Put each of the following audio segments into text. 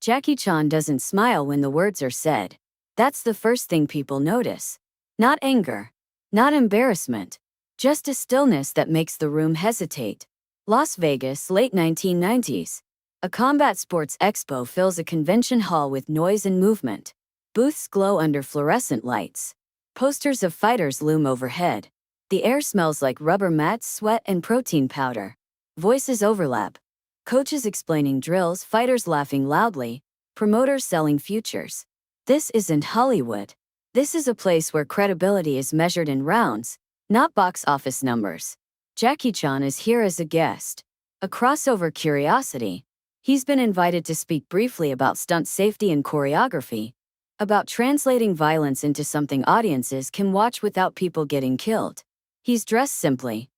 Jackie Chan doesn't smile when the words are said. That's the first thing people notice. Not anger. Not embarrassment. Just a stillness that makes the room hesitate. Las Vegas, late 1990s. A combat sports expo fills a convention hall with noise and movement. Booths glow under fluorescent lights. Posters of fighters loom overhead. The air smells like rubber mats, sweat, and protein powder. Voices overlap. Coaches explaining drills, fighters laughing loudly, promoters selling futures. This isn't Hollywood. This is a place where credibility is measured in rounds, not box office numbers. Jackie Chan is here as a guest. A crossover curiosity. He's been invited to speak briefly about stunt safety and choreography, about translating violence into something audiences can watch without people getting killed. He's dressed simply.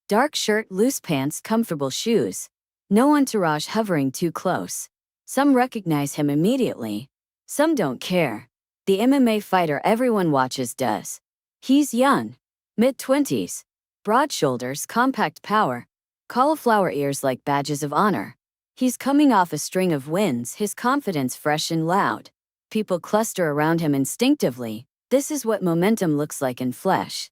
Dark shirt, loose pants, comfortable shoes. No entourage hovering too close. Some recognize him immediately. Some don't care. The MMA fighter everyone watches does. He's young. Mid-20s. Broad shoulders, compact power. Cauliflower ears like badges of honor. He's coming off a string of wins, his confidence fresh and loud. People cluster around him instinctively. This is what momentum looks like in flesh.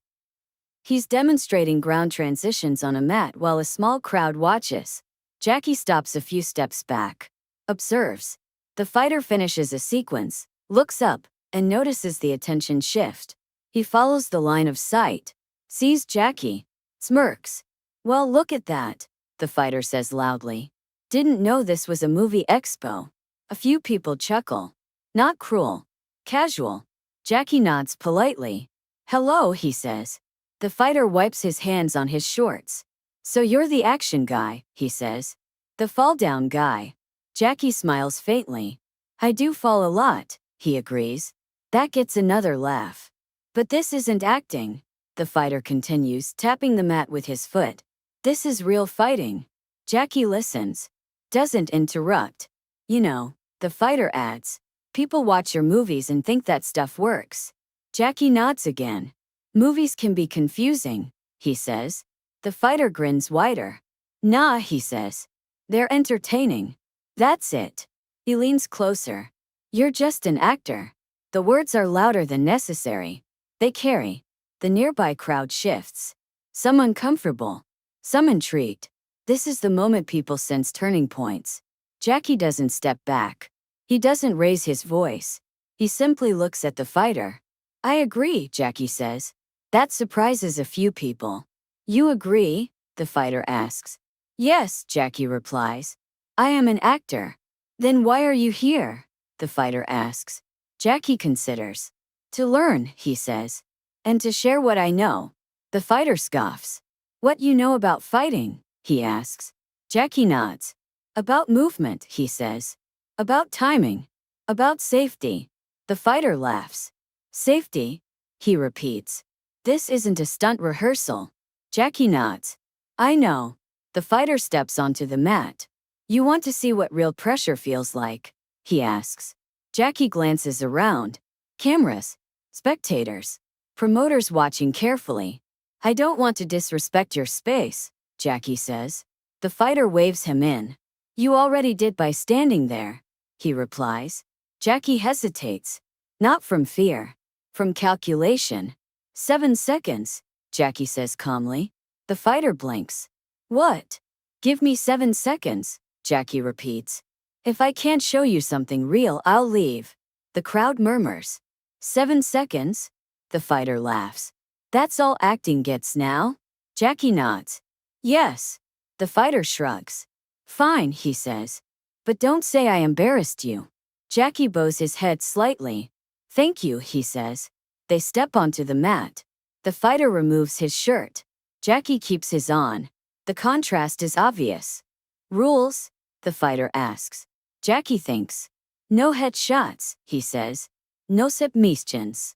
He's demonstrating ground transitions on a mat while a small crowd watches. Jackie stops a few steps back. Observes. The fighter finishes a sequence, looks up, and notices the attention shift. He follows the line of sight. Sees Jackie. Smirks. Well, look at that, the fighter says loudly. Didn't know this was a movie expo. A few people chuckle. Not cruel. Casual. Jackie nods politely. Hello, he says. The fighter wipes his hands on his shorts. So you're the action guy, he says. The fall-down guy. Jackie smiles faintly. I do fall a lot, he agrees. That gets another laugh. But this isn't acting, the fighter continues, tapping the mat with his foot. This is real fighting. Jackie listens. Doesn't interrupt. You know, the fighter adds. People watch your movies and think that stuff works. Jackie nods again. Movies can be confusing, he says. The fighter grins wider. Nah, he says. They're entertaining. That's it. He leans closer. You're just an actor. The words are louder than necessary. They carry. The nearby crowd shifts. Some uncomfortable. Some intrigued. This is the moment people sense turning points. Jackie doesn't step back. He doesn't raise his voice. He simply looks at the fighter. I agree, Jackie says. That surprises a few people. You agree? The fighter asks. Yes, Jackie replies. I am an actor. Then why are you here? The fighter asks. Jackie considers. To learn, he says. And to share what I know. The fighter scoffs. What you know about fighting? He asks. Jackie nods. About movement, he says. About timing. About safety. The fighter laughs. Safety? He repeats. This isn't a stunt rehearsal. Jackie nods. I know. The fighter steps onto the mat. You want to see what real pressure feels like? He asks. Jackie glances around. Cameras. Spectators. Promoters watching carefully. I don't want to disrespect your space, Jackie says. The fighter waves him in. You already did by standing there, he replies. Jackie hesitates. Not from fear. From calculation. 7 seconds, Jackie says calmly. The fighter blinks. What? Give me 7 seconds, Jackie repeats. If I can't show you something real, I'll leave. The crowd murmurs. 7 seconds? The fighter laughs. That's all acting gets now? Jackie nods. Yes. The fighter shrugs. Fine, he says. But don't say I embarrassed you. Jackie bows his head slightly. Thank you, he says. They step onto the mat. The fighter removes his shirt. Jackie keeps his on. The contrast is obvious. Rules? The fighter asks. Jackie thinks. No headshots, he says. No submissions.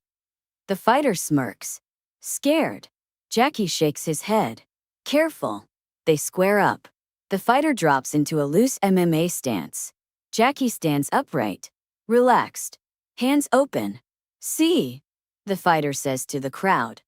The fighter smirks. Scared. Jackie shakes his head. Careful. They square up. The fighter drops into a loose MMA stance. Jackie stands upright. Relaxed. Hands open. See? The fighter says to the crowd.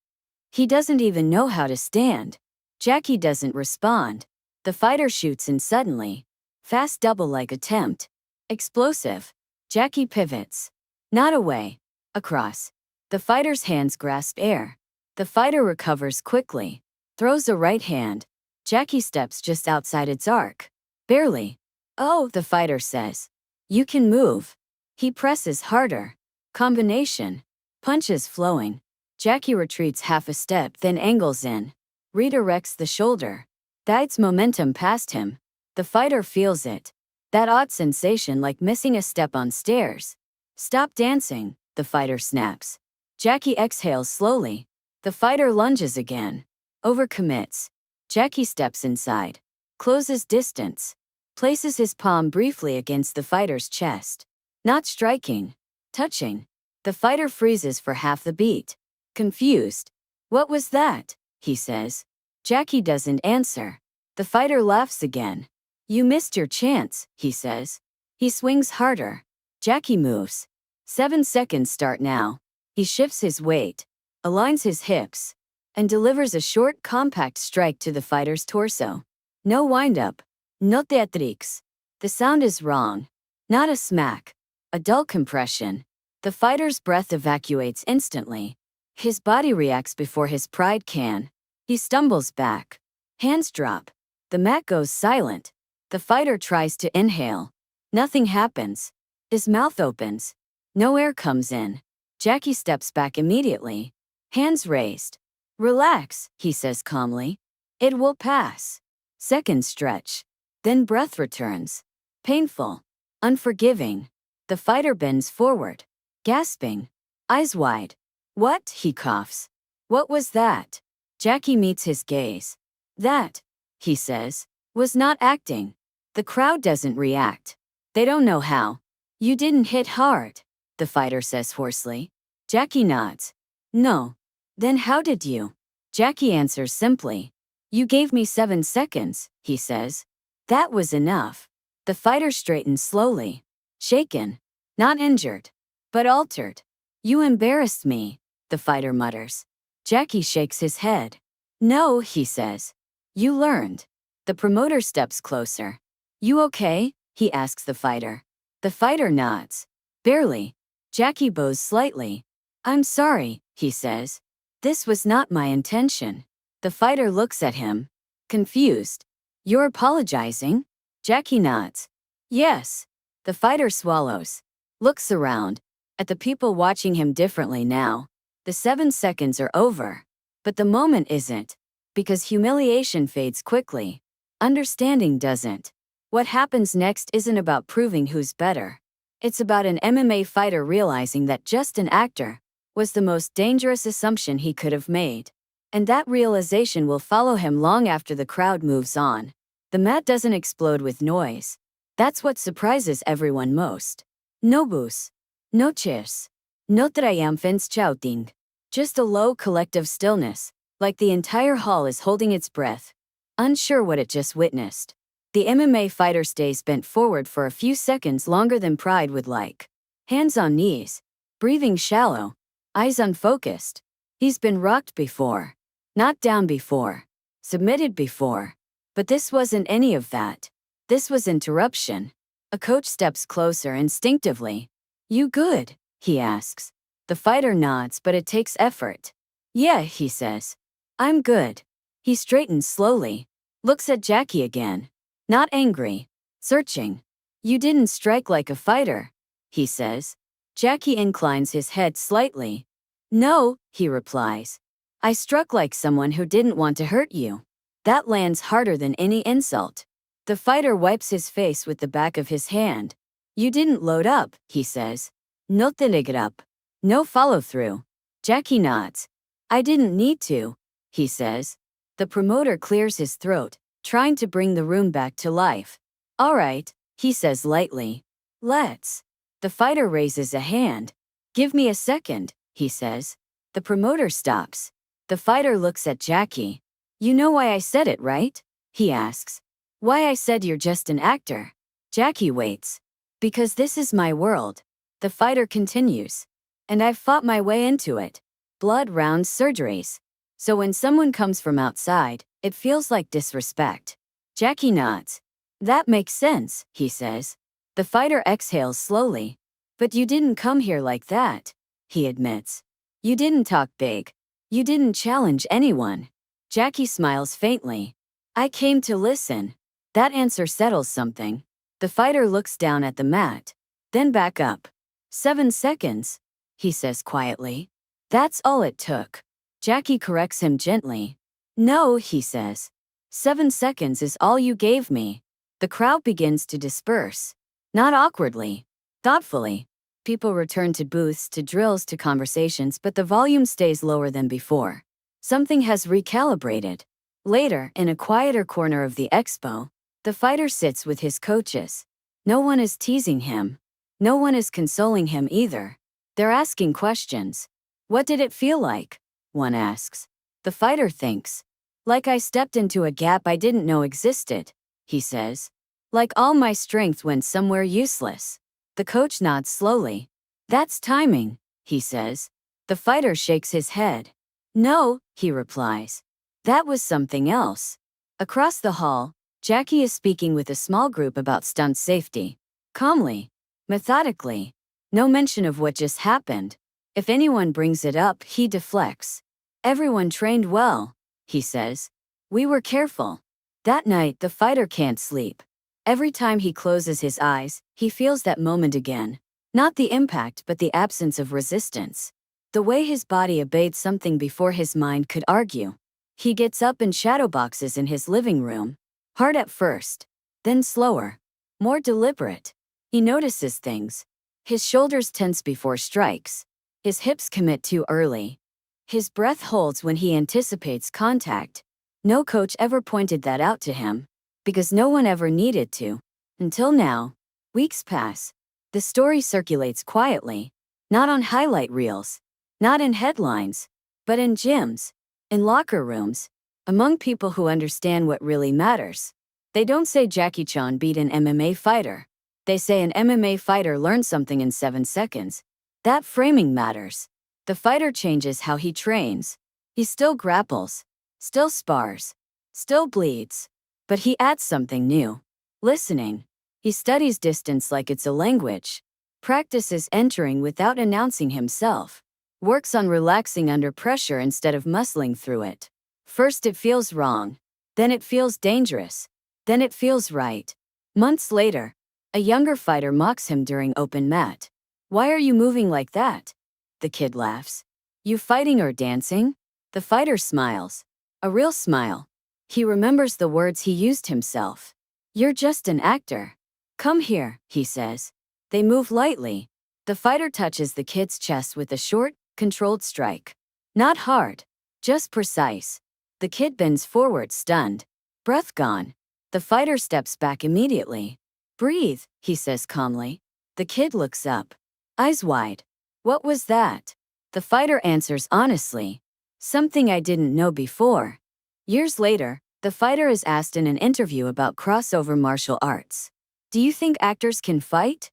He doesn't even know how to stand. Jackie doesn't respond. The fighter shoots in suddenly. Fast double-leg attempt. Explosive. Jackie pivots. Not away. Across. The fighter's hands grasp air. The fighter recovers quickly. Throws a right hand. Jackie steps just outside its arc. Barely. Oh, the fighter says. You can move. He presses harder. Combination. Punches flowing. Jackie retreats half a step, then angles in. Redirects the shoulder. Guides momentum past him. The fighter feels it. That odd sensation like missing a step on stairs. Stop dancing, the fighter snaps. Jackie exhales slowly. The fighter lunges again. Overcommits. Jackie steps inside. Closes distance. Places his palm briefly against the fighter's chest. Not striking. Touching. The fighter freezes for half the beat. Confused. What was that? He says. Jackie doesn't answer. The fighter laughs again. You missed your chance, he says. He swings harder. Jackie moves. 7 seconds start now. He shifts his weight, aligns his hips, and delivers a short, compact strike to the fighter's torso. No windup. No theatrics. The sound is wrong. Not a smack. A dull compression. The fighter's breath evacuates instantly. His body reacts before his pride can. He stumbles back. Hands drop. The mat goes silent. The fighter tries to inhale. Nothing happens. His mouth opens. No air comes in. Jackie steps back immediately. Hands raised. Relax, he says calmly. It will pass. Seconds stretch. Then breath returns. Painful. Unforgiving. The fighter bends forward. Gasping. Eyes wide. What? He coughs. What was that? Jackie meets his gaze. That, he says, was not acting. The crowd doesn't react. They don't know how. You didn't hit hard, the fighter says hoarsely. Jackie nods. No. Then how did you? Jackie answers simply. You gave me 7 seconds, he says. That was enough. The fighter straightens slowly. Shaken. Not injured. But altered. You embarrassed me, the fighter mutters. Jackie shakes his head. No, he says. You learned. The promoter steps closer. You okay? He asks the fighter. The fighter nods. Barely. Jackie bows slightly. I'm sorry, he says. This was not my intention. The fighter looks at him. Confused. You're apologizing? Jackie nods. Yes. The fighter swallows. Looks around. At the people watching him differently now. The 7 seconds are over. But the moment isn't. Because humiliation fades quickly. Understanding doesn't. What happens next isn't about proving who's better. It's about an MMA fighter realizing that just an actor was the most dangerous assumption he could have made. And that realization will follow him long after the crowd moves on. The mat doesn't explode with noise. That's what surprises everyone most. No boos. No cheers. No triumphant shouting. Just a low collective stillness, like the entire hall is holding its breath, unsure what it just witnessed. The MMA fighter stays bent forward for a few seconds longer than pride would like. Hands on knees. Breathing shallow. Eyes unfocused. He's been rocked before. Knocked down before. Submitted before. But this wasn't any of that. This was interruption. A coach steps closer instinctively. You good? He asks. The fighter nods, but it takes effort. Yeah, he says. I'm good. He straightens slowly. Looks at Jackie again. Not angry. Searching. You didn't strike like a fighter, he says. Jackie inclines his head slightly. No, he replies. I struck like someone who didn't want to hurt you. That lands harder than any insult. The fighter wipes his face with the back of his hand. You didn't load up, he says. No telegrap. No follow-through. Jackie nods. I didn't need to, he says. The promoter clears his throat, trying to bring the room back to life. All right, he says lightly. Let's. The fighter raises a hand. Give me a second, he says. The promoter stops. The fighter looks at Jackie. You know why I said it, right? He asks. Why I said you're just an actor. Jackie waits. Because this is my world. The fighter continues. And I've fought my way into it. Blood, rounds, surgeries. So when someone comes from outside, it feels like disrespect. Jackie nods. That makes sense, he says. The fighter exhales slowly. But you didn't come here like that, he admits. You didn't talk big. You didn't challenge anyone. Jackie smiles faintly. I came to listen. That answer settles something. The fighter looks down at the mat, then back up. 7 seconds, he says quietly. That's all it took. Jackie corrects him gently. No, he says. 7 seconds is all you gave me. The crowd begins to disperse. Not awkwardly, thoughtfully. People return to booths, to drills, to conversations, but the volume stays lower than before. Something has recalibrated. Later, in a quieter corner of the expo, the fighter sits with his coaches. No one is teasing him. No one is consoling him either. They're asking questions. What did it feel like? One asks. The fighter thinks. Like I stepped into a gap I didn't know existed, he says. Like all my strength went somewhere useless. The coach nods slowly. That's timing, he says. The fighter shakes his head. No, he replies. That was something else. Across the hall, Jackie is speaking with a small group about stunt safety. Calmly, methodically. No mention of what just happened. If anyone brings it up, he deflects. Everyone trained well, he says. We were careful. That night, the fighter can't sleep. Every time he closes his eyes, he feels that moment again. Not the impact, but the absence of resistance. The way his body obeyed something before his mind could argue. He gets up and shadowboxes in his living room. Hard at first, then slower, more deliberate. He notices things. His shoulders tense before strikes. His hips commit too early. His breath holds when he anticipates contact. No coach ever pointed that out to him, because no one ever needed to. Until now. Weeks pass. The story circulates quietly. Not on highlight reels. Not in headlines. But in gyms. In locker rooms. Among people who understand what really matters. They don't say Jackie Chan beat an MMA fighter. They say an MMA fighter learned something in 7 seconds. That framing matters. The fighter changes how he trains. He still grapples. Still spars. Still bleeds. But he adds something new. Listening. He studies distance like it's a language. Practices entering without announcing himself. Works on relaxing under pressure instead of muscling through it. First it feels wrong. Then it feels dangerous. Then it feels right. Months later, a younger fighter mocks him during open mat. Why are you moving like that? The kid laughs. You fighting or dancing? The fighter smiles. A real smile. He remembers the words he used himself. You're just an actor. Come here, he says. They move lightly. The fighter touches the kid's chest with a short, controlled strike. Not hard. Just precise. The kid bends forward, stunned. Breath gone. The fighter steps back immediately. Breathe, he says calmly. The kid looks up. Eyes wide. What was that? The fighter answers honestly. Something I didn't know before. Years later, the fighter is asked in an interview about crossover martial arts. Do you think actors can fight?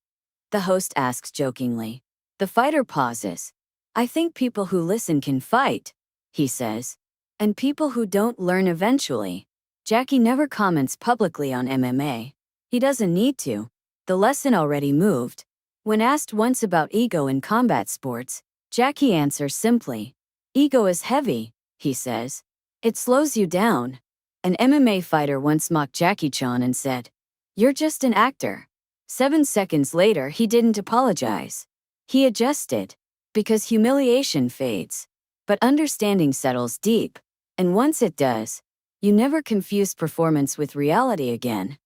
The host asks jokingly. The fighter pauses. I think people who listen can fight, he says. And people who don't learn eventually. Jackie never comments publicly on MMA. He doesn't need to. The lesson already moved. When asked once about ego in combat sports, Jackie answers simply. Ego is heavy, he says. It slows you down. An MMA fighter once mocked Jackie Chan and said, You're just an actor. 7 seconds later, he didn't apologize. He adjusted. Because humiliation fades. But understanding settles deep. And once it does, you never confuse performance with reality again.